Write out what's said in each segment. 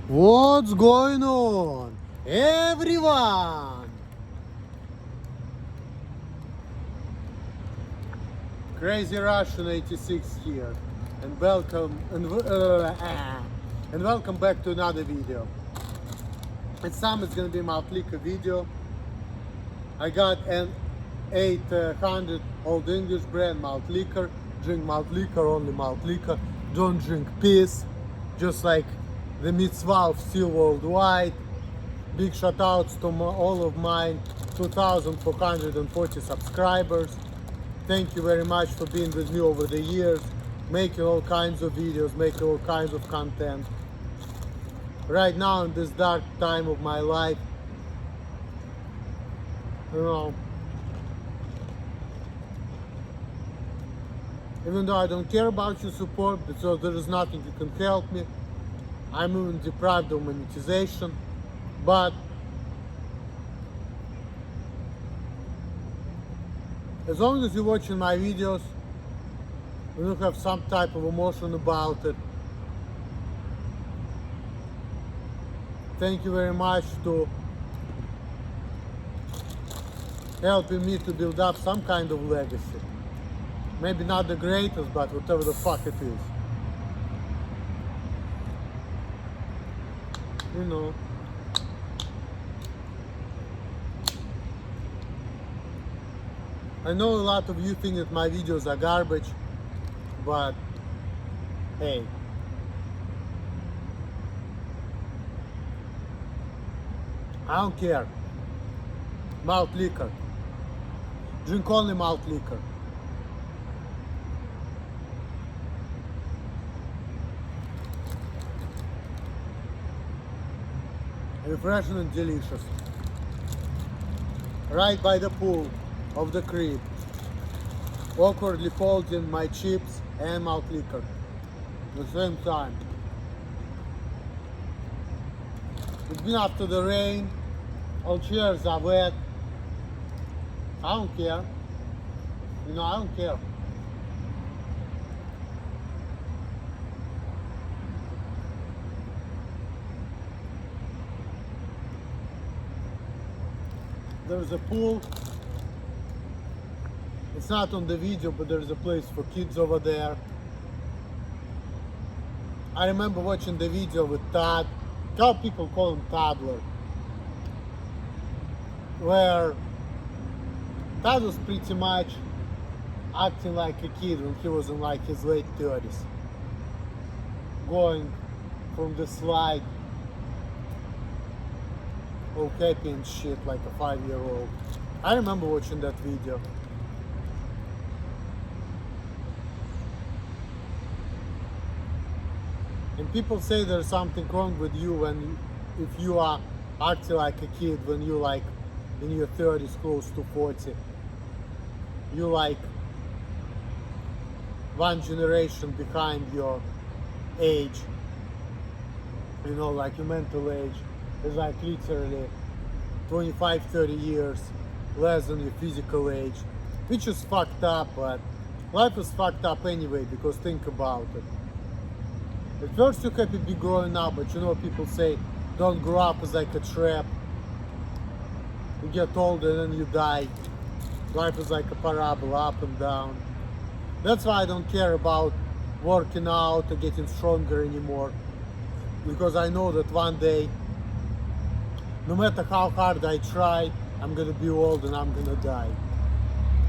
What's going on, everyone? Crazy Russian 86 here, and welcome back to another video. This time it's gonna be my liquor video. I got an 800 Old English brand malt liquor. Drink malt liquor, only malt liquor. Don't drink piss, just like the mitzvah of still worldwide. Big shout outs to all of mine 2,440 subscribers. Thank you very much for being with me over the years, making all kinds of videos, making all kinds of content. Right now in this dark time of my life, even though I don't care about your support, because there is nothing you can help me, I'm even deprived of monetization, but as long as you're watching my videos, you don't have some type of emotion about it. Thank you very much to helping me to build up some kind of legacy. Maybe not the greatest, but whatever the fuck it is. You know. I know a lot of you think that my videos are garbage, but hey. I don't care. Malt liquor. Drink only malt liquor. Refreshing and delicious. Right by the pool of the crib. Awkwardly folding my chips and malt liquor at the same time. It's been after the rain, all chairs are wet. I don't care. You know, I don't care. There's a pool. It's not on the video, but there's a place for kids over there. I remember watching the video with Todd. A lot of people call him Toddler. Where Todd was pretty much acting like a kid when he was in like his late 30s. Going from the slide all happy and shit like a 5-year-old. I remember watching that video. And people say there's something wrong with you when if you are acting like a kid when you like in your 30s close to 40. You like one generation behind your age. You know, like your mental age is like literally 25-30 years less than your physical age, which is fucked up, but life is fucked up anyway, because think about it. At first you're happy to be growing up, but you know people say don't grow up is like a trap. You get older and then you die. Life is like a parabola, up and down. That's why I don't care about working out or getting stronger anymore, because I know that one day, no matter how hard I try, I'm gonna be old and I'm gonna die.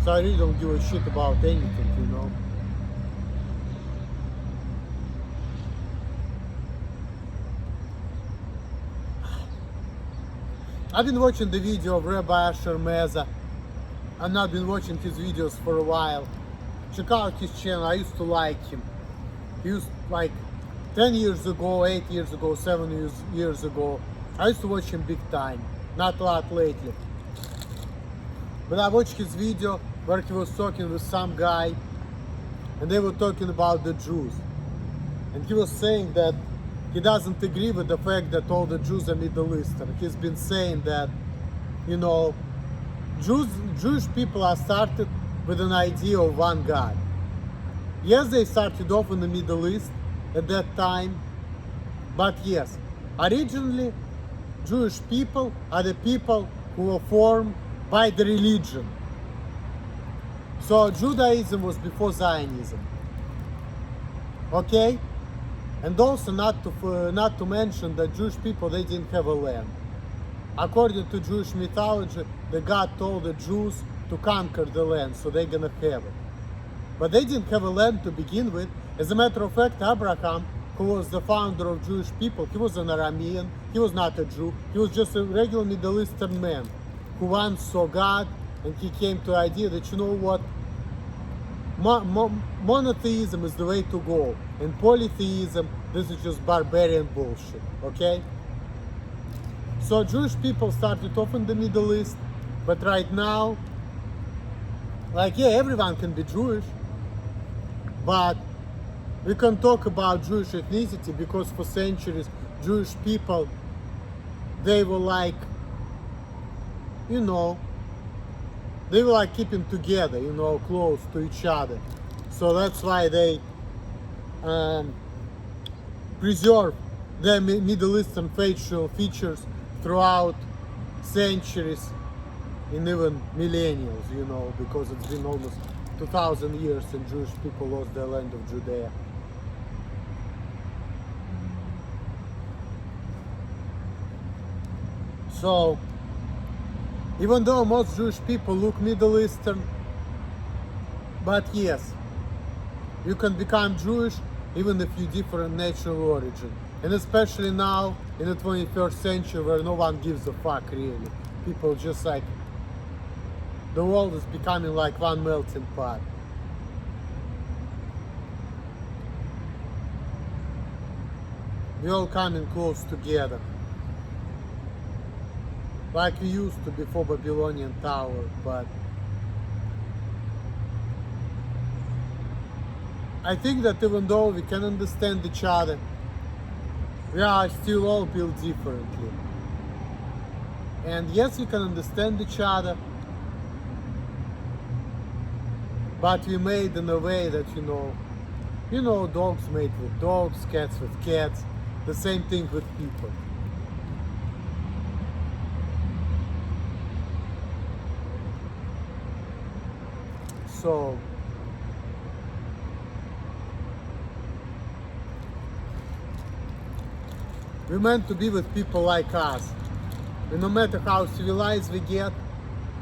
So I really don't give a shit about anything, you know. I've been watching the video of Rabbi Asher Meza. I've not been watching his videos for a while. Check out his channel. I used to like him. He used like 10 years ago, 8 years ago, 7 years ago. I used to watch him big time. Not a lot lately. But I watched his video where he was talking with some guy and they were talking about the Jews. And he was saying that he doesn't agree with the fact that all the Jews are Middle Eastern. He's been saying that, you know, Jewish people are started with an idea of one God. Yes, they started off in the Middle East at that time, but yes, Originally, Jewish people are the people who were formed by the religion. So Judaism was before Zionism. Okay? And also not to mention that Jewish people, they didn't have a land. According to Jewish mythology, the God told the Jews to conquer the land, so they're gonna have it. But they didn't have a land to begin with. As a matter of fact, Abraham, who was the founder of Jewish people, he was an Aramean, he was not a Jew, he was just a regular Middle Eastern man who once saw God, and he came to the idea that, you know what, monotheism is the way to go, and polytheism, this is just barbarian bullshit, okay? So Jewish people started off in the Middle East, but right now, like, yeah, everyone can be Jewish, but we can talk about Jewish ethnicity because for centuries, Jewish people, they were like, you know, they were like keeping together, you know, close to each other. So that's why they preserve their Middle Eastern facial features throughout centuries and even millennials, you know, because it's been almost 2,000 years and Jewish people lost their land of Judea. So, even though most Jewish people look Middle Eastern, but yes, you can become Jewish even if you differ in national origin. And especially now, in the 21st century, where no one gives a fuck really. People just like, the world is becoming like one melting pot. We're all coming close together. Like we used to before Babylonian Tower, but I think that even though we can understand each other, we are still all built differently. And yes, we can understand each other, but we made in a way that, you know, dogs made with dogs, cats with cats, the same thing with people. So, we're meant to be with people like us. And no matter how civilized we get,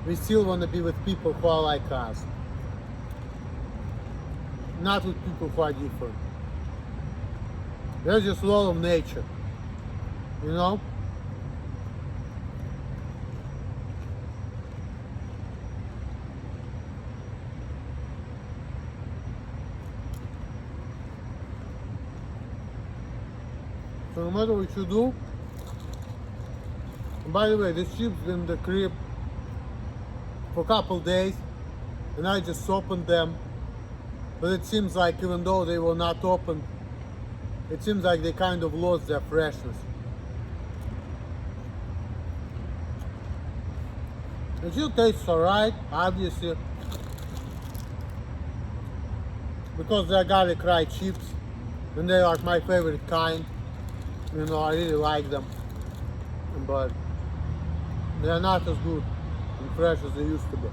we still want to be with people who are like us. Not with people who are different. They're just law of nature, you know? So no matter what you do, and by the way, this sheep's been in the crib for a couple days, and I just opened them, but it seems like even though they were not open, it seems like they kind of lost their freshness. It still tastes alright, obviously, because they're garlic rye chips, and they are my favorite kind. You know, I really like them, but they're not as good and fresh as they used to be.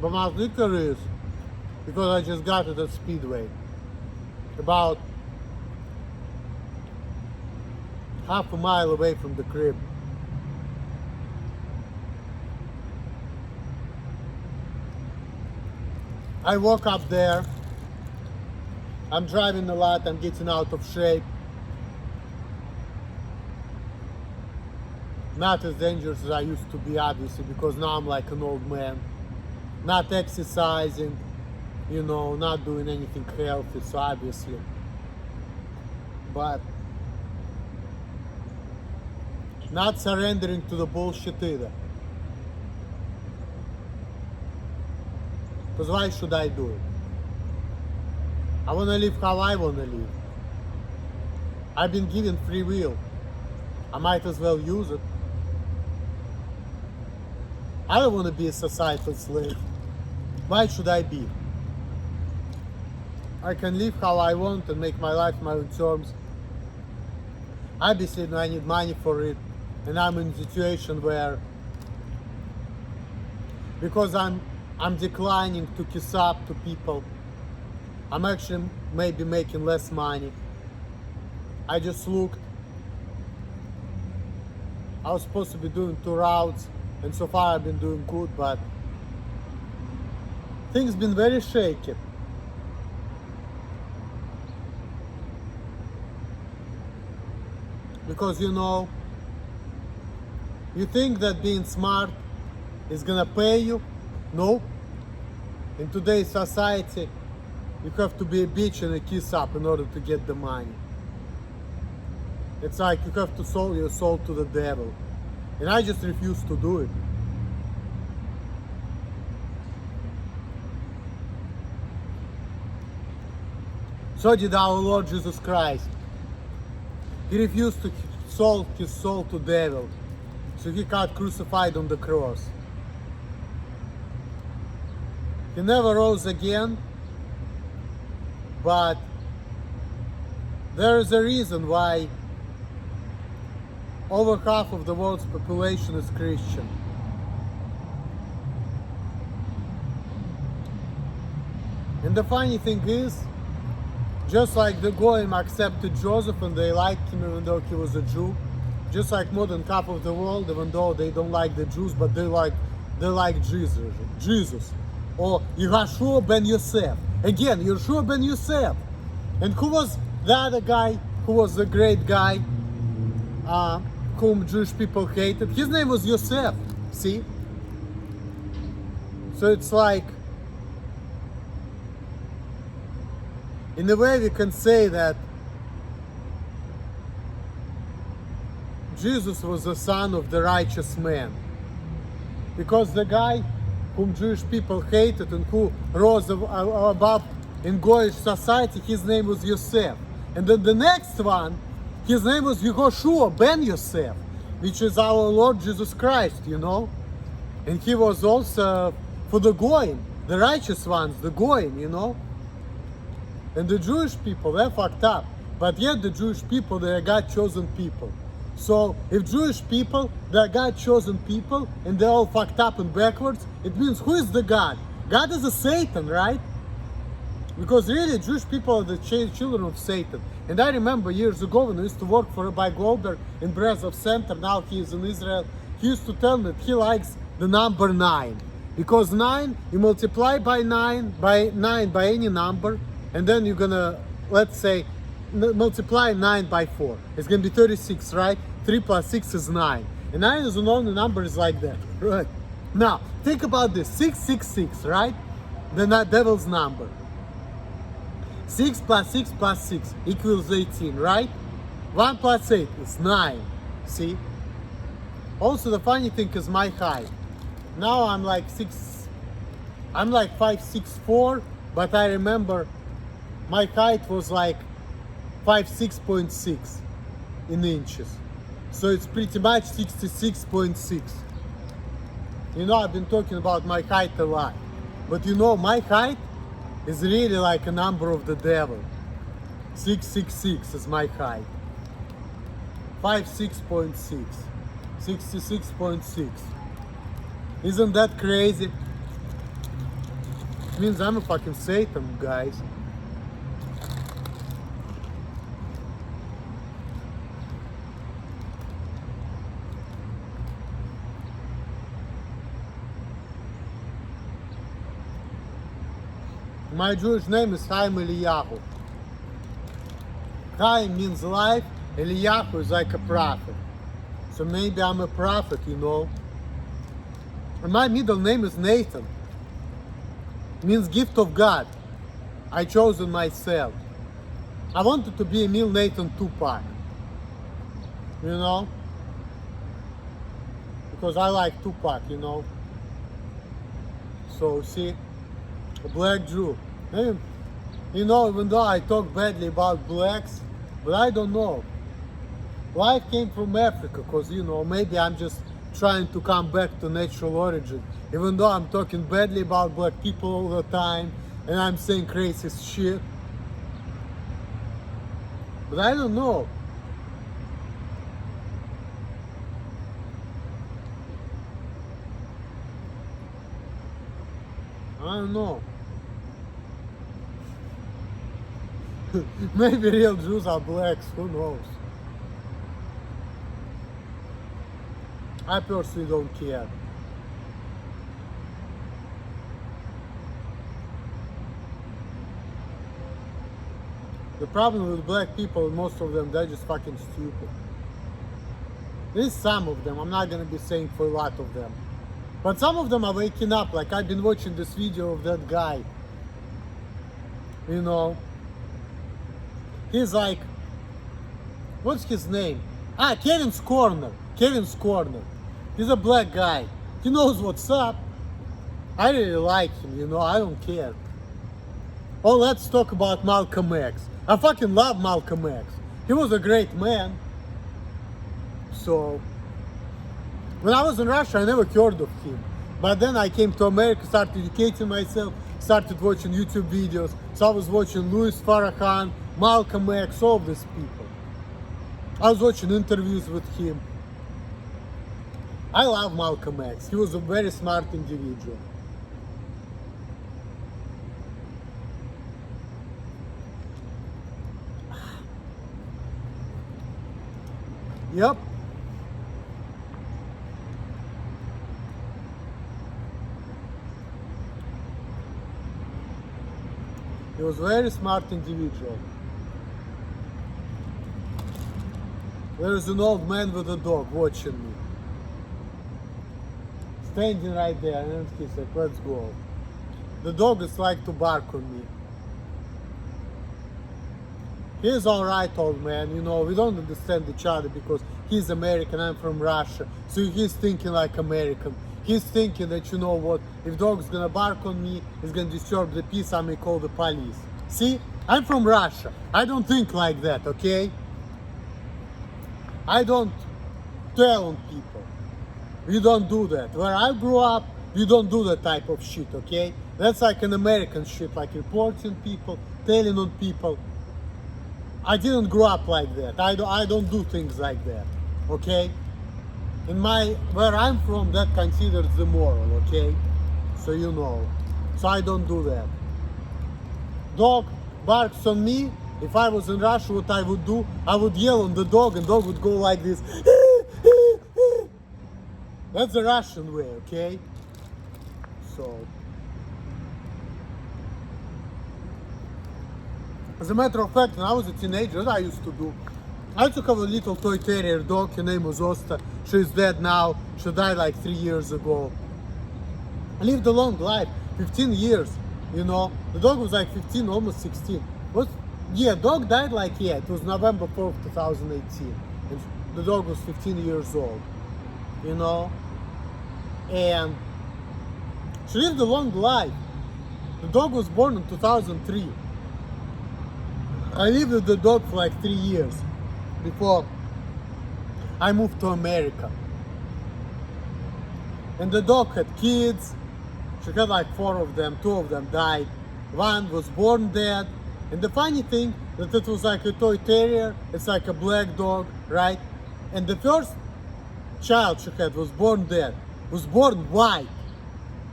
But my liquor is, because I just got it at Speedway, about half a mile away from the crib. I woke up there, I'm driving a lot, I'm getting out of shape. Not as dangerous as I used to be, obviously, because now I'm like an old man. Not exercising, you know, not doing anything healthy, so obviously. But not surrendering to the bullshit either. Because why should I do it? I want to live how I want to live. I've been given free will. I might as well use it. I don't want to be a societal slave. Why should I be? I can live how I want and make my life my own terms. Obviously, I need money for it, and I'm in a situation where, because I'm declining to kiss up to people, I'm actually maybe making less money. I just looked. I was supposed to be doing 2 routes, and so far I've been doing good, but things been very shaky. Because you know, you think that being smart is gonna pay you? No. In today's society, you have to be a bitch and a kiss up in order to get the money. It's like you have to sell your soul to the devil. And I just refuse to do it. So did our Lord Jesus Christ. He refused to sell his soul to devil, so he got crucified on the cross. He never rose again, but there is a reason why over half of the world's population is Christian. And the funny thing is, just like the Goyim accepted Joseph and they liked him even though he was a Jew, just like more than half of the world, even though they don't like the Jews, but they like Jesus. Or Yeshua ben Yosef. Again, Yeshua ben Yosef. And who was the other guy who was the great guy whom Jewish people hated? His name was Yosef. See? So it's like, in a way we can say that Jesus was the son of the righteous man. Because the guy whom Jewish people hated and who rose above in Goyish society, his name was Yosef. And then the next one, his name was Yehoshua ben Yosef, which is our Lord Jesus Christ, you know. And he was also for the Goyim, the righteous ones, the Goyim, you know. And the Jewish people, they're fucked up. But yet the Jewish people, they are God-chosen people. So if Jewish people, they are God-chosen people, and they're all fucked up and backwards, it means who is the God? God is a Satan, right? Because really, Jewish people are the children of Satan. And I remember years ago when I used to work for Rabbi Goldberg in Brezov Center, now he is in Israel, he used to tell me that he likes the number 9. Because 9, you multiply by 9 by any number, and then you're gonna, let's say, multiply 9 by 4. It's gonna be 36, right? 3 plus 6 is 9. And 9 is an only number is like that, right? Now, think about this, 666, right? The devil's number. 6 plus 6 plus 6 equals 18, right? 1 plus 8 is 9, see? Also, the funny thing is my height. Now I'm like 5'6'4", but I remember my height was like 5'6.6" in inches. So it's pretty much 66.6. You know, I've been talking about my height a lot. But you know, my height is really like a number of the devil. 666 is my height. 5'6.6". 66.6. Isn't that crazy? It means I'm a fucking Satan, guys. My Jewish name is Chaim Eliyahu. Chaim means life, Eliyahu is like a prophet. So maybe I'm a prophet, you know. And my middle name is Nathan. Means gift of God. I chosen myself. I wanted to be Emil Nathan Tupac. You know? Because I like Tupac, you know. So see, a black Jew. And, you know, even though I talk badly about blacks, but I don't know. Life came from Africa, because, you know, maybe I'm just trying to come back to natural origin. Even though I'm talking badly about black people all the time and I'm saying crazy shit. But I don't know. I don't know. Maybe real Jews are blacks, who knows? I personally don't care. The problem with black people, most of them, they're just fucking stupid. There's some of them, I'm not gonna be saying for a lot of them. But some of them are waking up, like I've been watching this video of that guy. You know, he's like, what's his name? Kevin's Corner. Kevin's Corner. He's a black guy. He knows what's up. I really like him, you know, I don't care. Oh, let's talk about Malcolm X. I fucking love Malcolm X. He was a great man. So, when I was in Russia, I never heard of him. But then I came to America, started educating myself, started watching YouTube videos. So I was watching Louis Farrakhan, Malcolm X, all of these people. I was watching interviews with him. I love Malcolm X. He was a very smart individual. Yep. He was a very smart individual. There is an old man with a dog watching me. Standing right there, and he's like, let's go. The dog is like to bark on me. He's alright, old man, you know, we don't understand each other because he's American, I'm from Russia. So he's thinking like American. He's thinking that, you know what, if dog's gonna bark on me, it's gonna disturb the peace, I may call the police. See, I'm from Russia. I don't think like that, okay? I don't tell on people. We don't do that. Where I grew up, we don't do that type of shit, okay? That's like an American shit, like reporting people, telling on people. I didn't grow up like that. I don't do things like that, okay? Where I'm from, that considered immoral, okay? So you know. So I don't do that. Dog barks on me. If I was in Russia, what I would do, I would yell on the dog and dog would go like this. That's the Russian way, okay? So. As a matter of fact, when I was a teenager, what I used to do, I used to have a little toy terrier dog, her name was Olde. She's dead now, she died like 3 years ago. I lived a long life, 15 years, you know. The dog was like 15, almost 16. Dog died like, it was November 4th, 2018. And the dog was 15 years old, you know. And she lived a long life. The dog was born in 2003. I lived with the dog for like 3 years before I moved to America. And the dog had kids. She had like 4 of them, 2 of them died. One was born dead. And the funny thing that it was like a toy terrier, it's like a black dog, right? And the first child she had was born dead, was born white.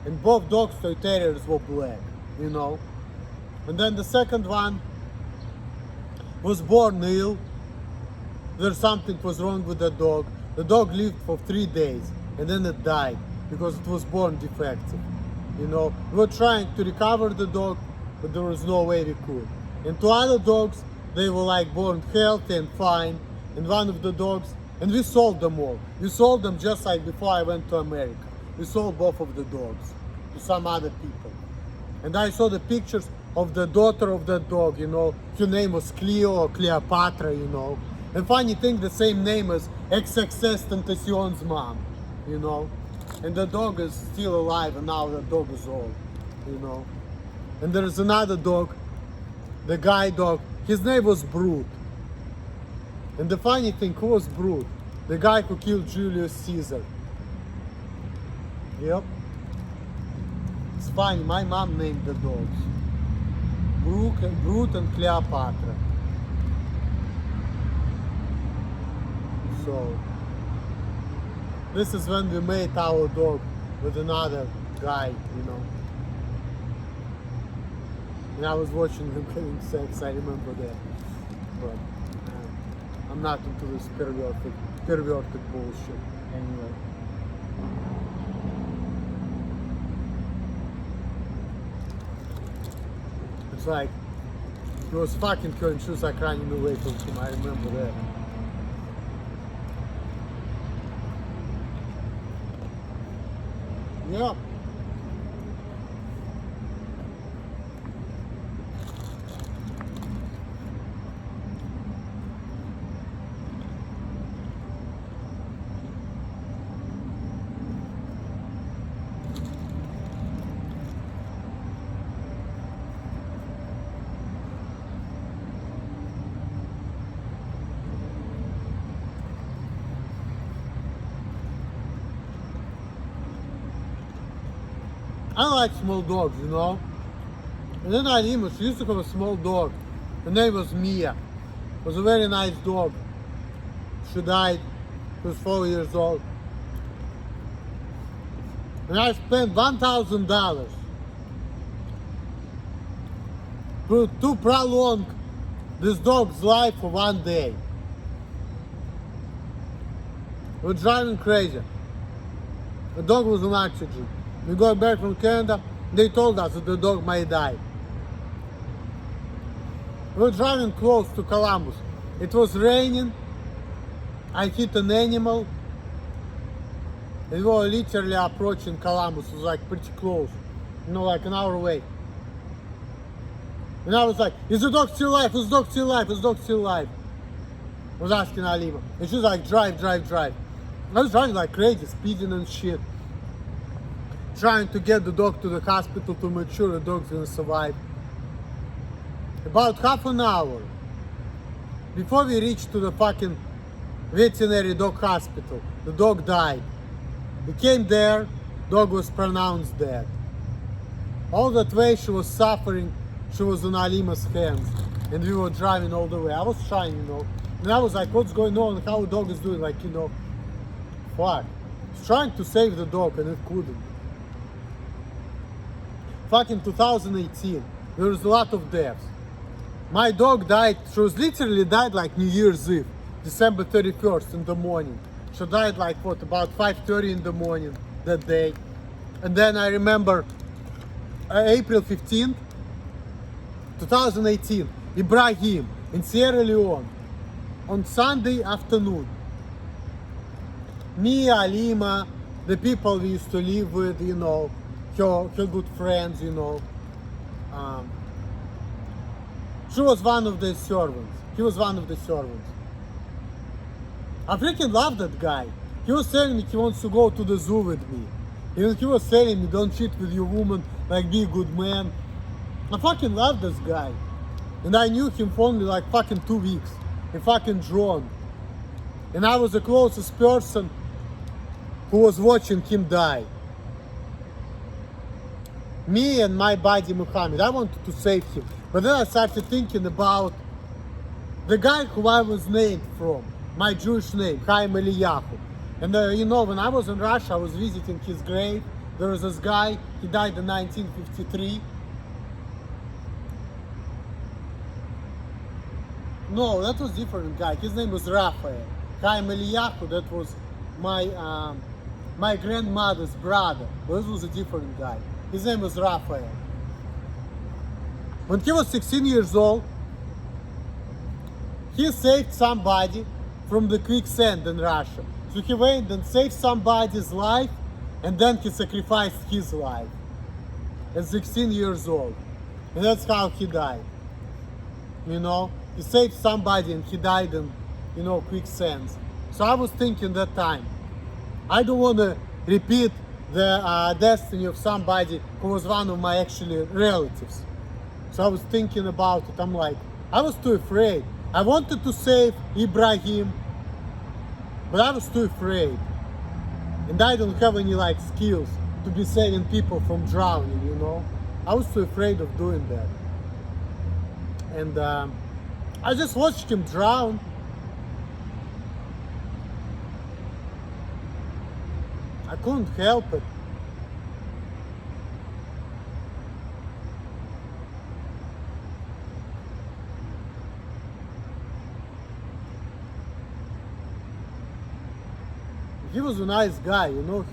And both dogs, toy terriers, were black, you know. And then the second one was born ill. There's something was wrong with the dog. The dog lived for 3 days and then it died because it was born defective. You know, we were trying to recover the dog, but there was no way we could. And 2 other dogs, they were like born healthy and fine. And one of the dogs, and we sold them all. We sold them just like before I went to America. We sold both of the dogs to some other people. And I saw the pictures of the daughter of that dog, you know. Her name was Cleo or Cleopatra, you know. And funny thing, the same name as XXS Tentacion's mom, you know. And the dog is still alive and now the dog is old, you know. And there's another dog, the guy dog, his name was Brute. And the funny thing, who was Brute? The guy who killed Julius Caesar. Yep. It's funny, my mom named the dogs Brute and Cleopatra. So, this is when we made our dog with another guy, you know. And I was watching them having sex, I remember that. But I'm not into this perverted bullshit anyway. It's like, he was fucking her and she was like running away from him, I remember that. Yeah. I like small dogs, you know. And then I she used to have a small dog. Her name was Mia. It was a very nice dog. She died. She was 4 years old. And I spent $1,000 to prolong this dog's life for 1 day. We're driving crazy. The dog was on oxygen. We got back from Canada, they told us that the dog might die. We were driving close to Columbus. It was raining. I hit an animal. And we were literally approaching Columbus. It was like pretty close. You know, like an hour away. And I was like, is the dog still alive? Is the dog still alive? Is the dog still alive? I was asking Alima. And she was like, drive. I was driving like crazy, speeding and shit. Trying to get the dog to the hospital to make sure the dog's gonna survive. About half an hour before we reached to the fucking veterinary dog hospital, the dog died. We came there, dog was pronounced dead. All that way she was suffering, she was in Alima's hands. And we were driving all the way. I was trying, you know. And I was like, what's going on? How the dog is doing? Like, you know, fuck. I was trying to save the dog and it couldn't. Fucking 2018, there was a lot of deaths. My dog died, she was literally died like New Year's Eve, December 31st in the morning. She died like what, about 5:30 in the morning that day. And then I remember April 15th, 2018, Ibrahim in Sierra Leone on Sunday afternoon. Me, Alima, the people we used to live with, you know, her good friends, you know. She was one of the servants. He was one of the servants. I freaking love that guy. He was telling me he wants to go to the zoo with me. And he was telling me, don't cheat with your woman, like be a good man. I fucking love this guy. And I knew him for only like fucking 2 weeks. He fucking drowned. And I was the closest person who was watching him die. Me and my buddy Muhammad, I wanted to save him. But then I started thinking about the guy who I was named from, my Jewish name, Chaim Eliyahu. And you know, when I was in Russia, I was visiting his grave. There was this guy, he died in 1953. No, that was a different guy. His name was Raphael. Chaim Eliyahu, that was my grandmother's brother. But this was a different guy. His name was Raphael. When he was 16 years old, he saved somebody from the quicksand in Russia. So he went and saved somebody's life, and then he sacrificed his life at 16 years old. And that's how he died. You know, he saved somebody and he died in, you know, quicksands. So I was thinking that time, I don't want to repeat the destiny of somebody who was one of my actually relatives. So I was thinking about it. I'm like, I was too afraid. I wanted to save Ibrahim, but I was too afraid. And I don't have any like skills to be saving people from drowning, you know. I was too afraid of doing that. And I just watched him drown. I couldn't help it. He was a nice guy, you know.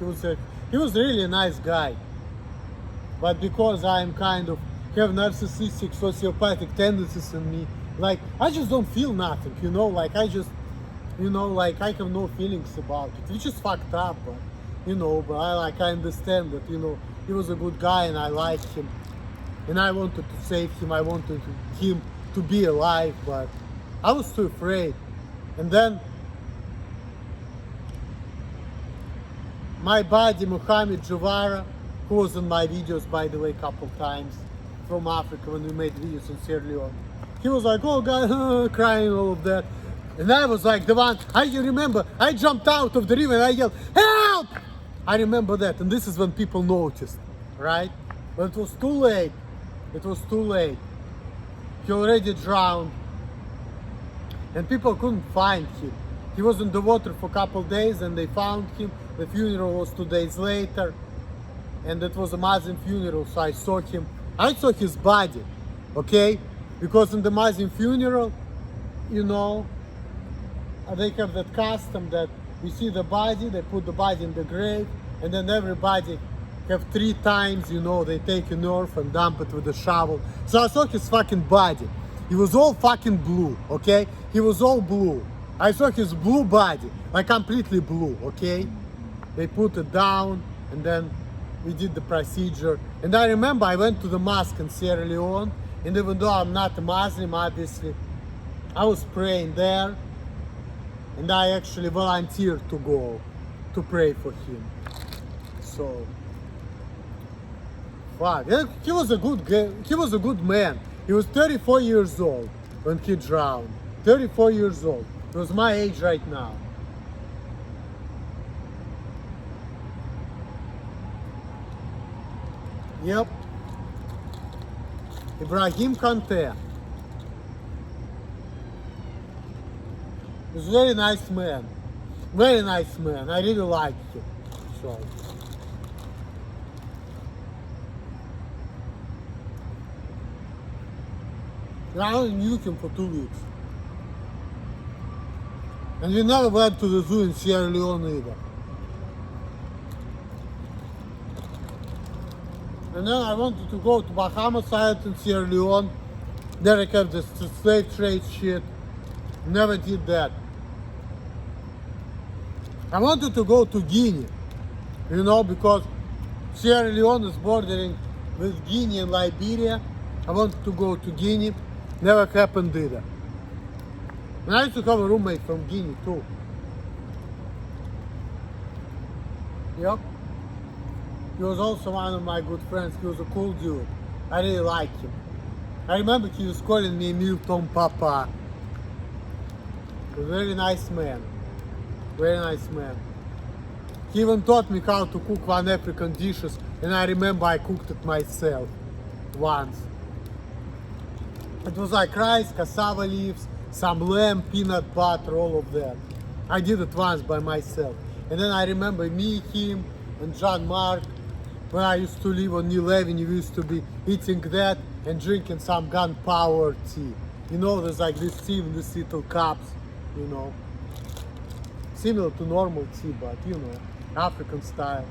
He was really a nice guy. But because I'm kind of have narcissistic, sociopathic tendencies in me, like I just don't feel nothing, you know. Like I just, you know, like I have no feelings about it, which is fucked up, but you know. But I understand that, you know, he was a good guy and I liked him, and I wanted to save him. I wanted him to be alive, but I was too afraid. And then my buddy Mohammed Javara, who was in my videos, by the way, a couple times, from Africa when we made videos in Sierra Leone, he was like, oh God, crying, all of that. And I was like the one, I remember, I jumped out of the river and I yelled, help! I remember that, and this is when people noticed, right? But it was too late. It was too late. He already drowned, and people couldn't find him. He was in the water for a couple days and they found him. The funeral was 2 days later, and it was a Muslim funeral, so I saw him. I saw his body, okay? Because in the Muslim funeral, you know, they have that custom that you see the body, they put the body in the grave, and then everybody have 3 times, you know, they take an earth and dump it with a shovel. So I saw his fucking body. He was all fucking blue, okay? He was all blue. I saw his blue body, like completely blue, okay? They put it down, and then we did the procedure. And I remember I went to the mosque in Sierra Leone, and even though I'm not a Muslim, obviously, I was praying there, and I actually volunteered to go to pray for him. So, fuck, he was a good guy. He was a good man. He was 34 years old when he drowned. 34 years old. He was my age right now. Yep. Ibrahim Kante. He's a very nice man. Very nice man. I really like him. So. I only knew him for 2 weeks. And we never went to the zoo in Sierra Leone either. And then I wanted to go to Bahamas Island in Sierra Leone. There I have this slave trade shit. Never did that. I wanted to go to Guinea, you know, because Sierra Leone is bordering with Guinea and Liberia. I wanted to go to Guinea. Never happened either. And I used to have a roommate from Guinea too. Yep. He was also one of my good friends. He was a cool dude. I really liked him. I remember he was calling me Milton Papa. He was a very nice man. Very nice man. He even taught me how to cook one African dishes, and I remember I cooked it myself once. It was like rice, cassava leaves, some lamb, peanut butter, all of that. I did it once by myself. And then I remember me, him, and John Mark, when I used to live on 11, we used to be eating that and drinking some gunpowder tea. You know, there's like this tea in these little cups, you know. Similar to normal tea, but you know, African style.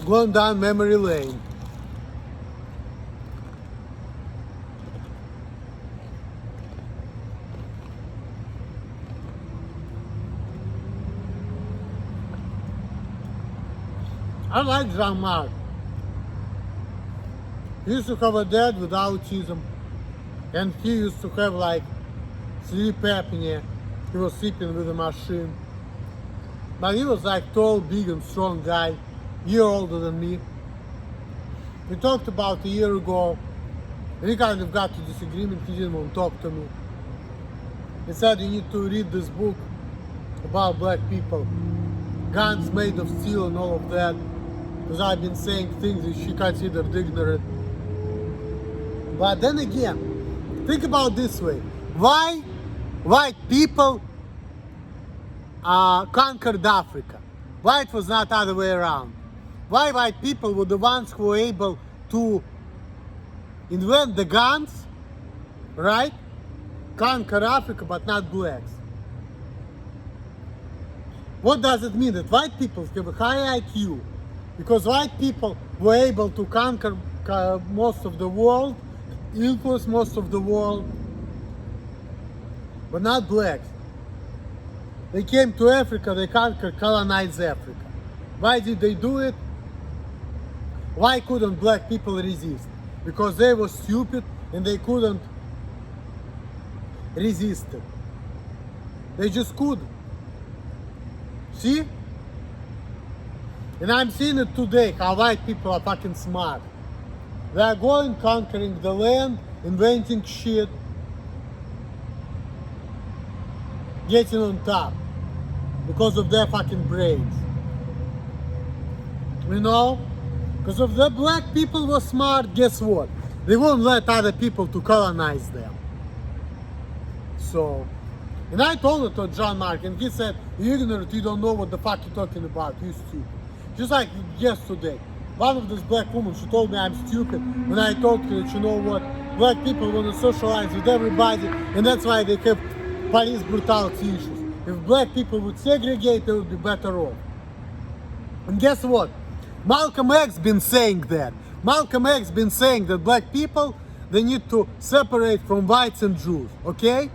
Going down memory lane. I like Jean-Marc. He used to have a dad with autism, and he used to have like sleep apnea. He was sleeping with a machine. But he was like tall, big and strong guy, year older than me. We talked about a year ago, and we kind of got to disagreement. He didn't want to talk to me. He said you need to read this book about black people. guns made of steel and all of that. Because I've been saying things that she considered ignorant. But then again, think about this way. Why white people conquered Africa? Why it was not the other way around? Why white people were the ones who were able to invent the guns, right? Conquer Africa, but not blacks. What does it mean? That white people have a high IQ because white people were able to conquer most of the world, influence most of the world, but not blacks. They came to Africa, they conquered, colonized Africa. Why did they do it? Why couldn't black people resist? Because they were stupid and they couldn't resist it. They just couldn't. See? And I'm seeing it today, how white people are fucking smart. They are going, conquering the land, inventing shit, getting on top because of their fucking brains. You know? Because if the black people were smart, guess what? They won't let other people to colonize them. So, and I told it to John Mark, and he said, "You ignorant, you don't know what the fuck you're talking about, you stupid." Just like yesterday, one of these black women, she told me I'm stupid when I told her that, you know what, black people want to socialize with everybody, and that's why they have police brutality issues. If black people would segregate, they would be better off. And guess what? Malcolm X been saying that. Malcolm X been saying that black people, they need to separate from whites and Jews, okay?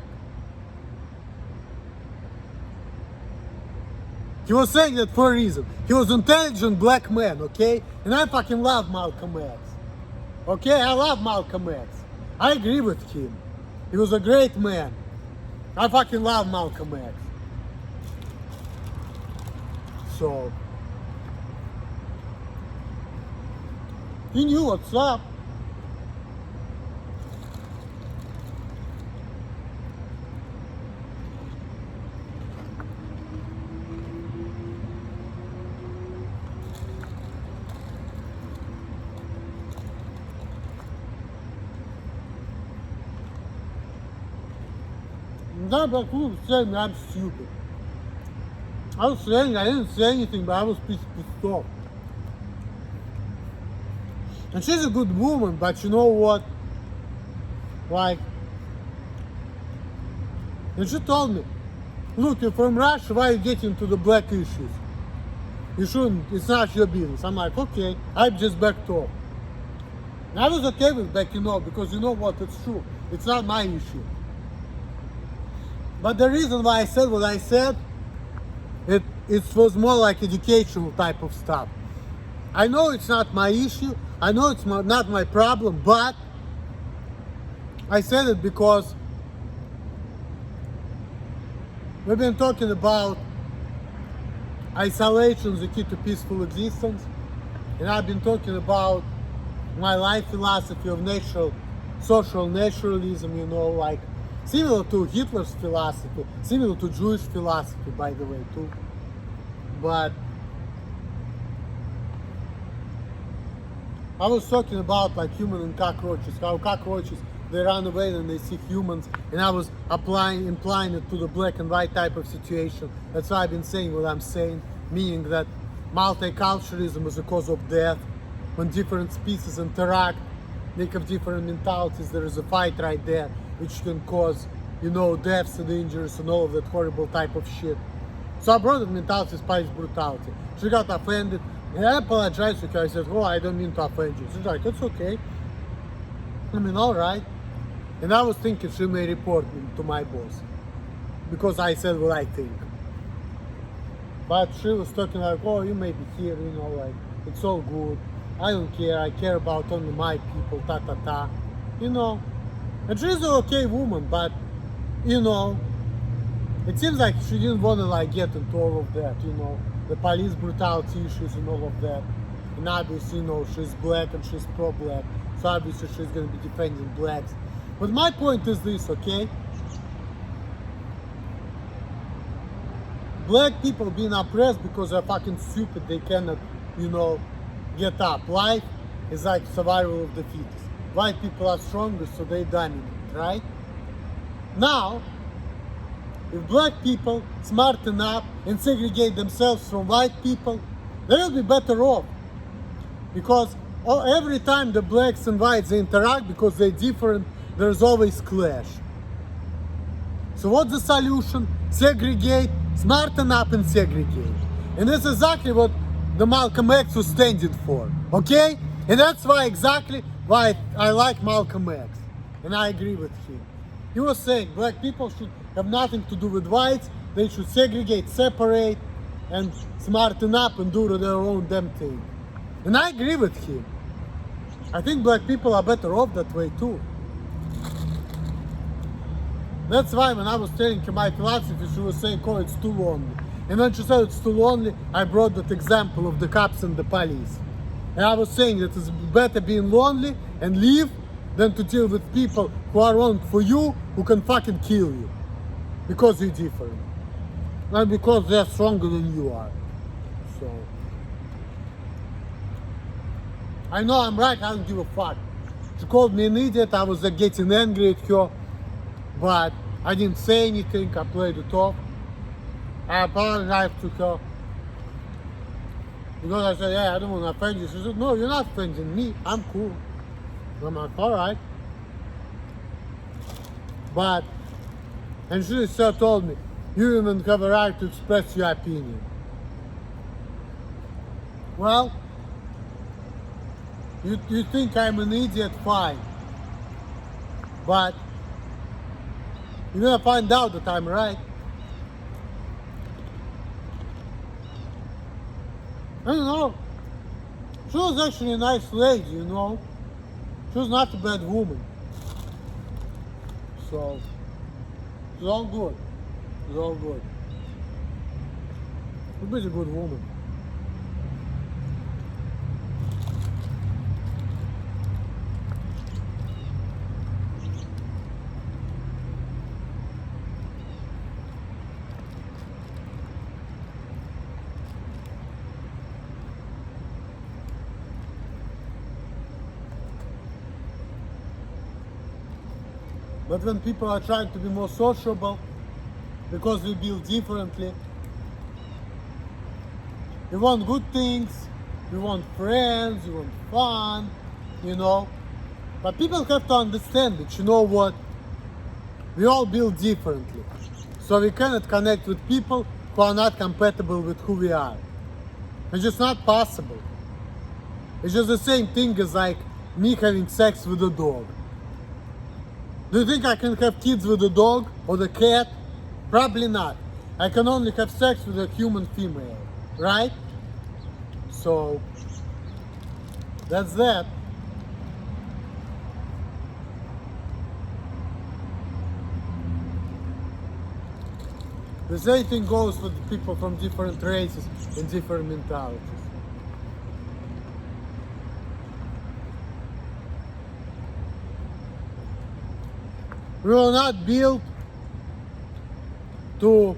He was saying that for a reason. He was an intelligent black man, okay? And I fucking love Malcolm X. Okay, I love Malcolm X. I agree with him. He was a great man. I fucking love Malcolm X. So, he knew what's up. That black woman saying I'm stupid. I was saying I didn't say anything, but I was pissed off. And she's a good woman, but you know what? Like, and she told me, look, you're from Russia, why are you getting into the black issues? You shouldn't, it's not your business. I'm like, okay, I just backed off. And I was okay with backing off because you know what, it's true. It's not my issue. But the reason why I said what I said, it was more like educational type of stuff. I know it's not my issue, I know it's not my problem, but I said it because we've been talking about isolation is the key to peaceful existence, and I've been talking about my life philosophy of social naturalism, you know, like similar to Hitler's philosophy, similar to Jewish philosophy, by the way, too. But I was talking about like human and cockroaches, how cockroaches, they run away and they see humans, and I was implying it to the black and white type of situation. That's why I've been saying what I'm saying, meaning that multiculturalism is a cause of death. When different species interact, they have different mentalities, there is a fight right there, which can cause, you know, deaths and injuries and all of that horrible type of shit. So I brought up mentality is police brutality. She got offended, and I apologized to her. I said, oh, I don't mean to offend you. She's like, it's okay. I mean, all right. And I was thinking she may report me to my boss because I said what I think. But she was talking like, oh, you may be here, you know, like, it's all good. I don't care. I care about only my people, ta-ta-ta. You know. And she's an okay woman, but, you know, it seems like she didn't want to like get into all of that, you know, the police brutality issues and all of that. And obviously, you know, she's black and she's pro-black, so obviously she's going to be defending blacks. But my point is this, okay? black people being oppressed because they're fucking stupid, they cannot, you know, get up. Life is like survival of the fittest. White people are stronger, so they dominate, right? Now, if black people smarten up and segregate themselves from white people, they will be better off. Because every time the blacks and whites they interact, because they're different, there's always clash. So what's the solution? Segregate, smarten up and segregate. And that's exactly what the Malcolm X was standing for, okay? And that's exactly why I like Malcolm X. And I agree with him. He was saying black people should have nothing to do with whites, they should segregate, separate, and smarten up and do their own damn thing. And I agree with him. I think black people are better off that way too. That's why when I was telling you my philosophy, she was saying, oh, it's too lonely. And when she said it's too lonely, I brought that example of the cops and the police. And I was saying that it's better being lonely and leave than to deal with people who are wrong for you, who can fucking kill you. Because you're different. And because they're stronger than you are. So I know I'm right, I don't give a fuck. She called me an idiot, I was getting angry at her. But I didn't say anything, I played it off. I apologized to her. Because I said, yeah, I don't want to offend you. She said, no, you're not offending me, I'm cool. I'm like, alright. But, and she still told me, you even have a right to express your opinion. Well, you think I'm an idiot, fine. But, you're gonna find out that I'm right. I don't know. She was actually a nice lady, you know. She was not a bad woman. So, it's all good. It's all good. She's a good woman. But when people are trying to be more sociable, because we build differently, we want good things, we want friends, we want fun, you know. But people have to understand that, you know what, we all build differently. So we cannot connect with people who are not compatible with who we are. It's just not possible. It's just the same thing as like me having sex with a dog. Do you think I can have kids with a dog or the cat? Probably not. I can only have sex with a human female, right? So, that's that. The same thing goes with people from different races and different mentalities. We were not built to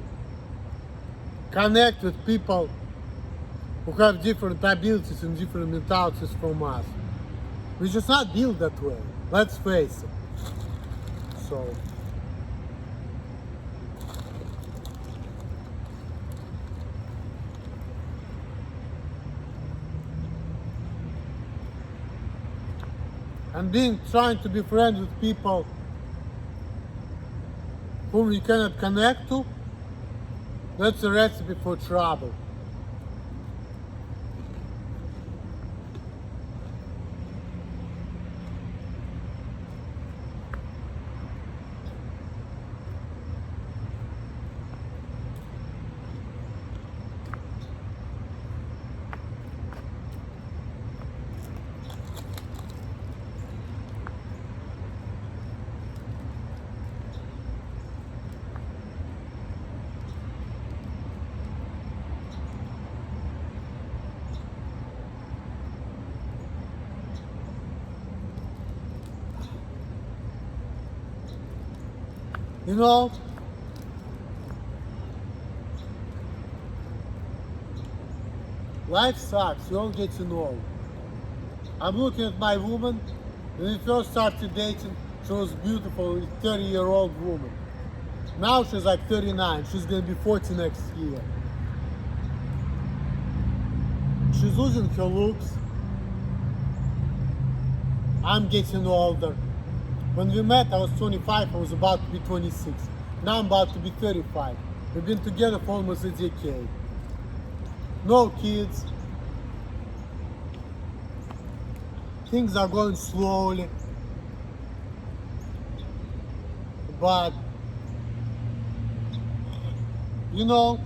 connect with people who have different abilities and different mentalities from us. We're just not built that way. Let's face it. So, and trying to be friends with people whom we cannot connect to, that's a recipe for trouble. You know, Life sucks, you all get to know. I'm looking at my woman. When we first started dating, she was beautiful, 30-year-old woman. Now she's like 39, she's gonna be 40 next year. She's losing her looks. I'm getting older. When we met, I was 25, I was about to be 26. Now I'm about to be 35. We've been together for almost a decade. No kids. Things are going slowly. But, you know,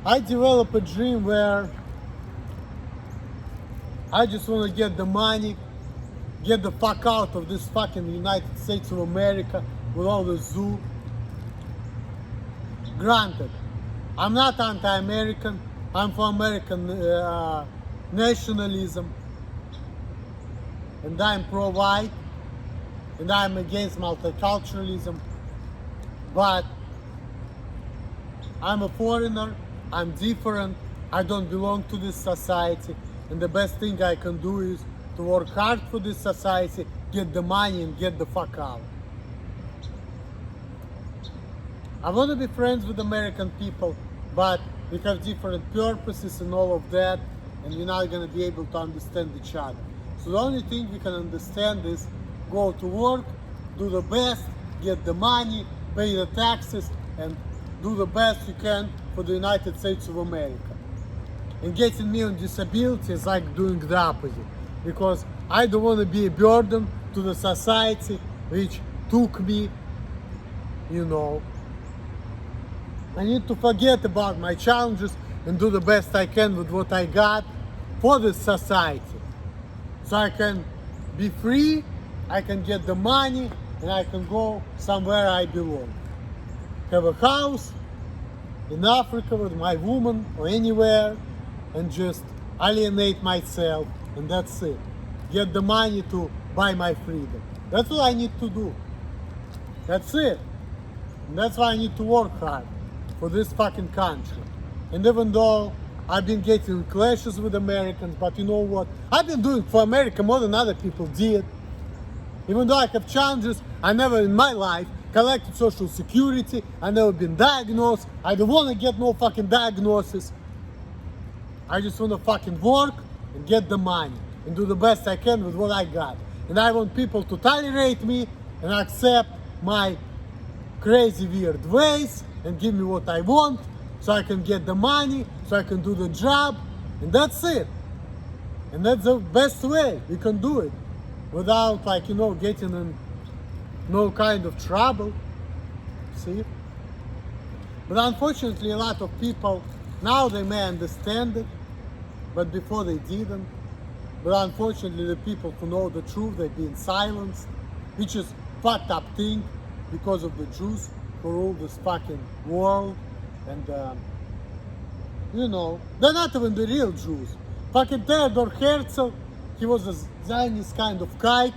I developed a dream where I just want to get the money, get the fuck out of this fucking United States of America with all the zoo. Granted, I'm not anti-American, I'm for American nationalism, and I'm pro-white, and I'm against multiculturalism, but I'm a foreigner, I'm different, I don't belong to this society, and the best thing I can do is to work hard for this society, get the money and get the fuck out. I want to be friends with American people, but we have different purposes and all of that, and we're not going to be able to understand each other. So the only thing we can understand is go to work, do the best, get the money, pay the taxes, and do the best you can for the United States of America. And getting me on disability is like doing the opposite, because I don't want to be a burden to the society which took me, you know. I need to forget about my challenges and do the best I can with what I got for this society. So I can be free, I can get the money, and I can go somewhere I belong. Have a house in Africa with my woman or anywhere, and just alienate myself, and that's it. Get the money to buy my freedom. That's what I need to do. That's it. And that's why I need to work hard for this fucking country. And even though I've been getting clashes with Americans, but you know what? I've been doing for America more than other people did. Even though I have challenges, I never in my life collected Social Security, I never been diagnosed, I don't want to get no fucking diagnosis. I just want to fucking work and get the money and do the best I can with what I got. And I want people to tolerate me and accept my crazy weird ways and give me what I want so I can get the money, so I can do the job, and that's it. And that's the best way we can do it without, like, you know, getting in no kind of trouble. See? But unfortunately, a lot of people now they may understand it, but before they didn't. But unfortunately, the people who know the truth, they've been silenced, which is fucked up thing because of the Jews who rule this fucking world. And you know, they're not even the real Jews. Fucking Theodor Herzl, he was a Zionist kind of kike.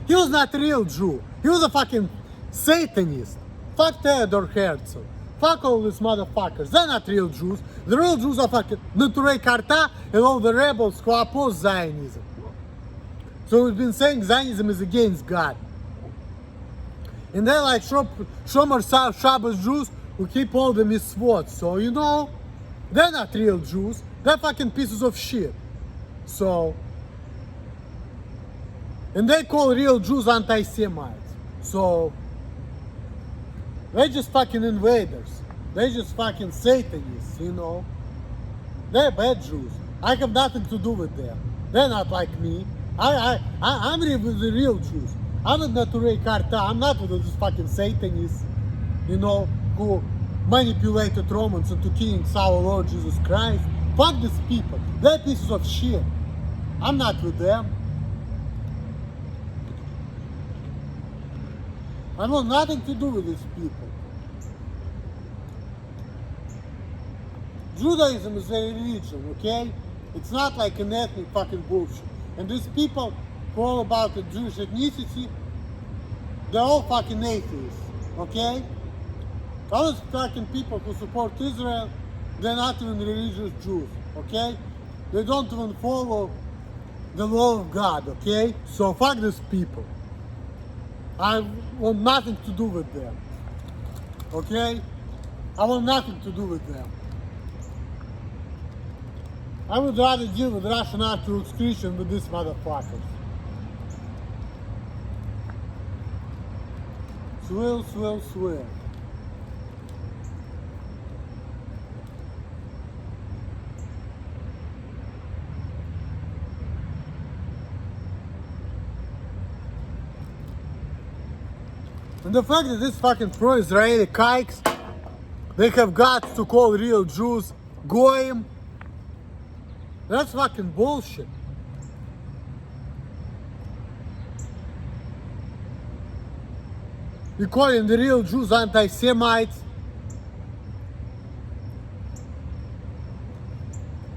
He was not a real Jew. He was a fucking Satanist. Fuck Theodor Herzl. Fuck all these motherfuckers. They're not real Jews. The real Jews are fucking Naturei Karta and all the rebels who oppose Zionism. So we've been saying Zionism is against God. And they're like Shomer Shabbos Jews who keep all the mitzvot. So, you know, they're not real Jews. They're fucking pieces of shit. So, and they call real Jews anti-Semites. So, they're just fucking invaders. They're just fucking Satanists, you know. They're bad Jews. I have nothing to do with them. They're not like me. I'm with the real Jews. I'm with Naturei Karta. I'm not with those fucking Satanists, you know, who manipulated Romans into killing our Lord Jesus Christ. Fuck these people. They're pieces of shit. I'm not with them. I want nothing to do with these people. Judaism is a religion, okay? It's not like an ethnic fucking bullshit. And these people who are all about the Jewish ethnicity, they're all fucking atheists. okay? All those fucking people who support Israel, they're not even religious Jews, okay? They don't even follow the law of God, okay? So fuck these people. I want nothing to do with them, okay? I want nothing to do with them. I would rather deal with Russian Orthodox Christian with these motherfuckers. Swill, swill, swill. And the fact that these fucking pro-Israeli kikes, they have guts to call real Jews goyim, that's fucking bullshit. You're calling the real Jews anti-Semites.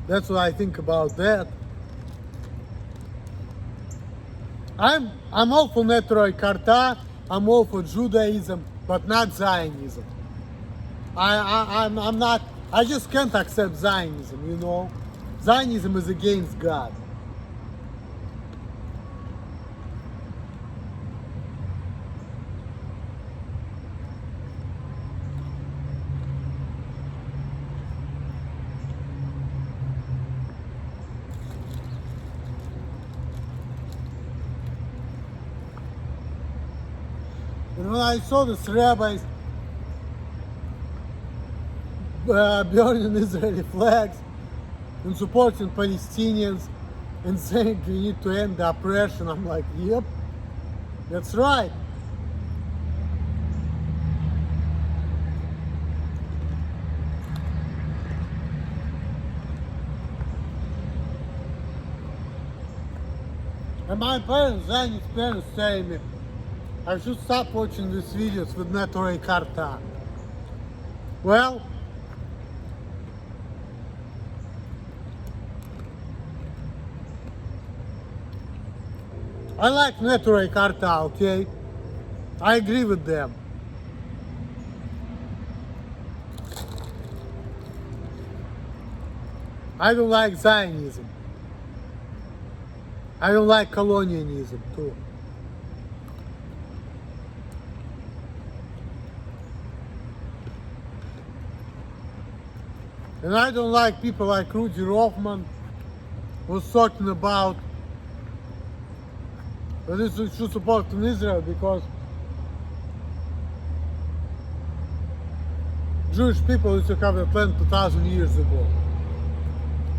That's what I think about that. I'm all for Neturei Karta, I'm all for Judaism, but not Zionism. I'm not, I just can't accept Zionism, you know. Zionism is against God. And when I saw these rabbis burning Israeli flags and supporting Palestinians and saying we need to end the oppression, I'm like, yep, that's right. And my parents, Zionist parents, telling me I should stop watching these videos with Neturei Karta. Well, I like Neturei Karta, okay? I agree with them. I don't like Zionism. I don't like colonialism too. And I don't like people like Rudy Rothman was talking about that this should support in Israel because Jewish people used to have the land 2,000 years ago.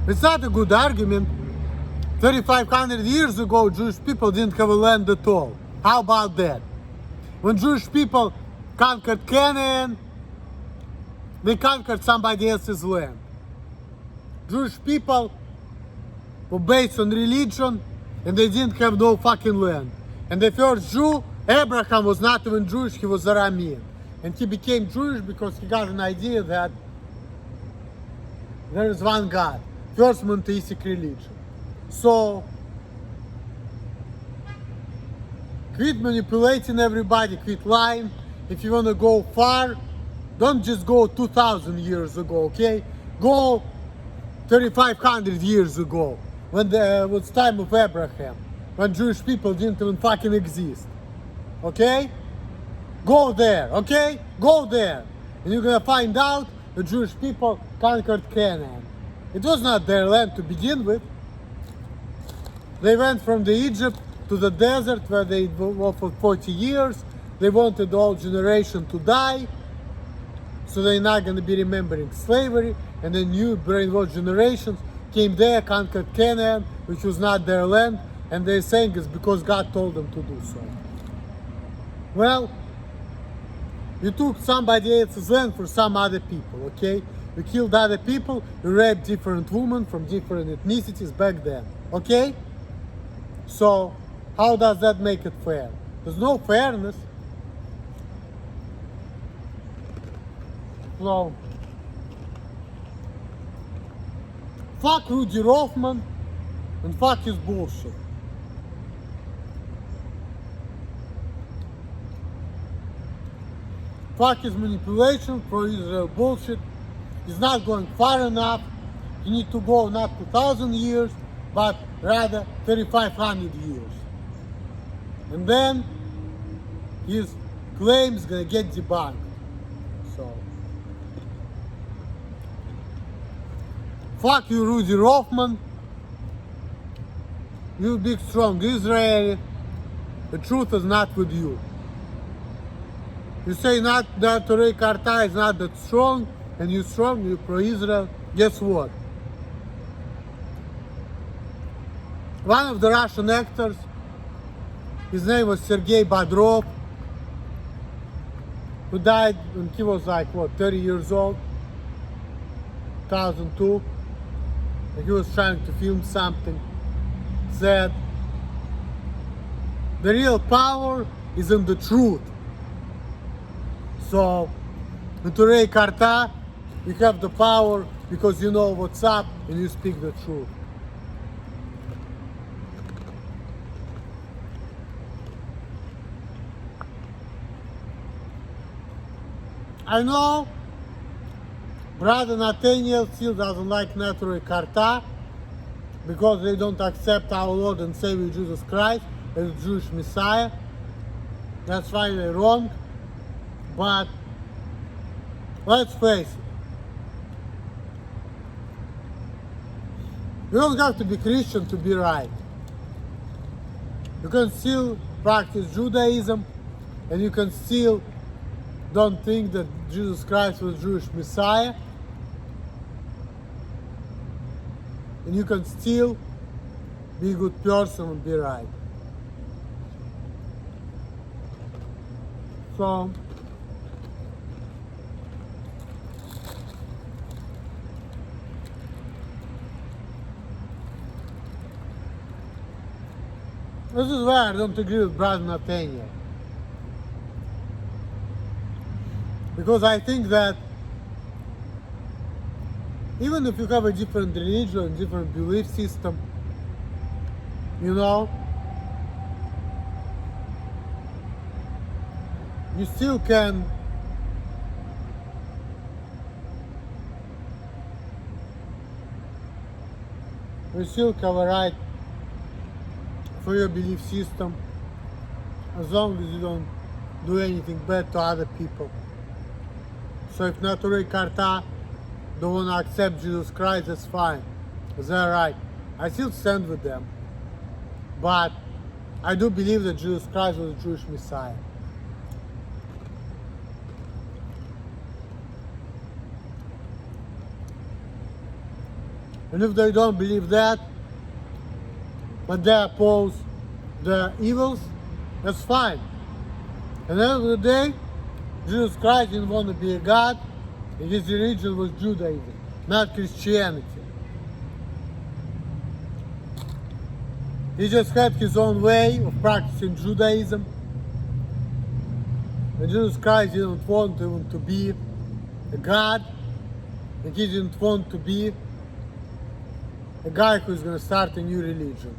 It's not a good argument. 3,500 years ago, Jewish people didn't have a land at all. How about that? When Jewish people conquered Canaan, they conquered somebody else's land. Jewish people were based on religion and they didn't have no fucking land. And the first Jew, Abraham, was not even Jewish, he was Aramean. And he became Jewish because he got an idea that there is one God, first monotheistic religion. So, quit manipulating everybody, quit lying. If you want to go far, don't just go 2,000 years ago, okay? Go 3,500 years ago, when it was time of Abraham, when Jewish people didn't even fucking exist, okay? Go there, okay? Go there. And you're gonna find out the Jewish people conquered Canaan. It was not their land to begin with. They went from the Egypt to the desert where they were for 40 years. They wanted the whole generation to die, so they're not going to be remembering slavery. And the new brainwashed generations came there, conquered Canaan, which was not their land, and they're saying it's because God told them to do so. Well, you took somebody else's land for some other people, okay? You killed other people, you raped different women from different ethnicities back then, okay? So, how does that make it fair? There's no fairness. So, fuck Rudy Rothman and fuck his bullshit. Fuck his manipulation, pro-Israel bullshit. He's not going far enough. He need to go not 2,000 years, but rather 3,500 years. And then his claim is gonna get debunked. So, fuck you, Rudy Rothman. You big strong Israeli. The truth is not with you. You say not that Torah Karta is not that strong, and you're strong, you're pro-Israel. Guess what? One of the Russian actors, his name was Sergei Bodrov, who died when he was like, what, 30 years old, 2002, and he was trying to film something, said, the real power is in the truth. So, in Torah Karta, you have the power because you know what's up and you speak the truth. I know Brother Nathaniel still doesn't like Torah Karta because they don't accept our Lord and Savior Jesus Christ as the Jewish Messiah. That's why they're wrong. But let's face it. You don't have to be Christian to be right. You can still practice Judaism, and you can still don't think that Jesus Christ was Jewish Messiah, and you can still be a good person and be right. So, this is where I don't agree with Brother Nathaniel. Because I think that even if you have a different religion, different belief system, you know, you still can have a right for your belief system as long as you don't do anything bad to other people. So if Torah Karta don't want to accept Jesus Christ, that's fine. Is that right? I still stand with them. But I do believe that Jesus Christ was a Jewish Messiah. And if they don't believe that, but they oppose the evils, that's fine. At the end of the day, Jesus Christ didn't want to be a God, and his religion was Judaism, not Christianity. He just had his own way of practicing Judaism. And Jesus Christ didn't want even to be a God, and he didn't want to be a guy who's going to start a new religion.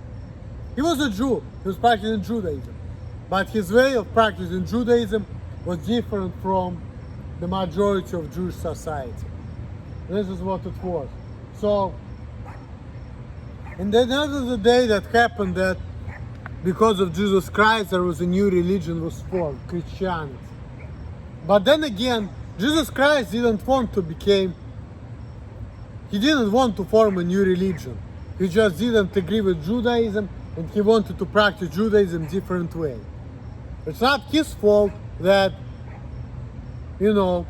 He was a Jew, he was practicing Judaism. But his way of practicing Judaism was different from the majority of Jewish society. This is what it was. So, and at the end of the day that happened that because of Jesus Christ there was a new religion was formed, Christianity. But then again, Jesus Christ didn't want to he didn't want to form a new religion. He just didn't agree with Judaism and he wanted to practice Judaism different way. It's not his fault that, you know,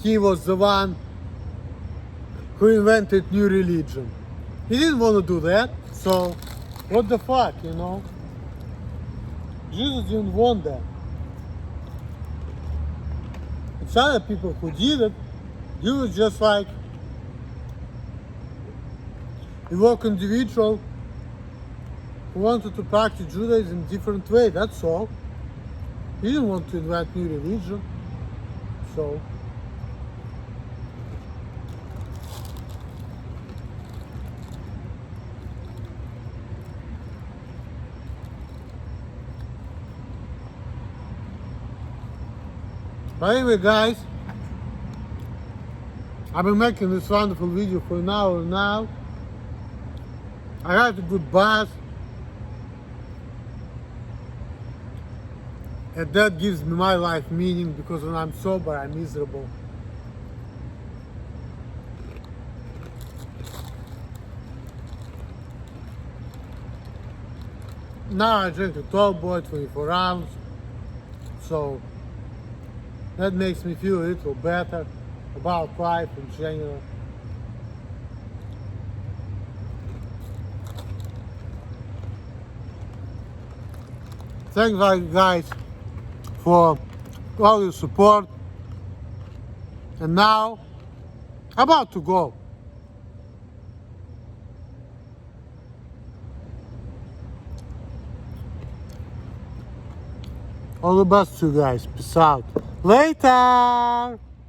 he was the one who invented new religion. He didn't want to do that, so what the fuck, you know? Jesus didn't want that. It's other people who did it. He was just like a woke individual who wanted to practice Judaism in a different way, that's all. He didn't want to invent new religion. So But anyway, guys, I've been making this wonderful video for an hour now. I had a good bath, and that gives me my life meaning, because when I'm sober, I'm miserable. Now I drink a tall boy 24 ounce, so that makes me feel a little better about life in general. Thank you guys for all your support. And now, about to go. All the best to you guys. Peace out. Later!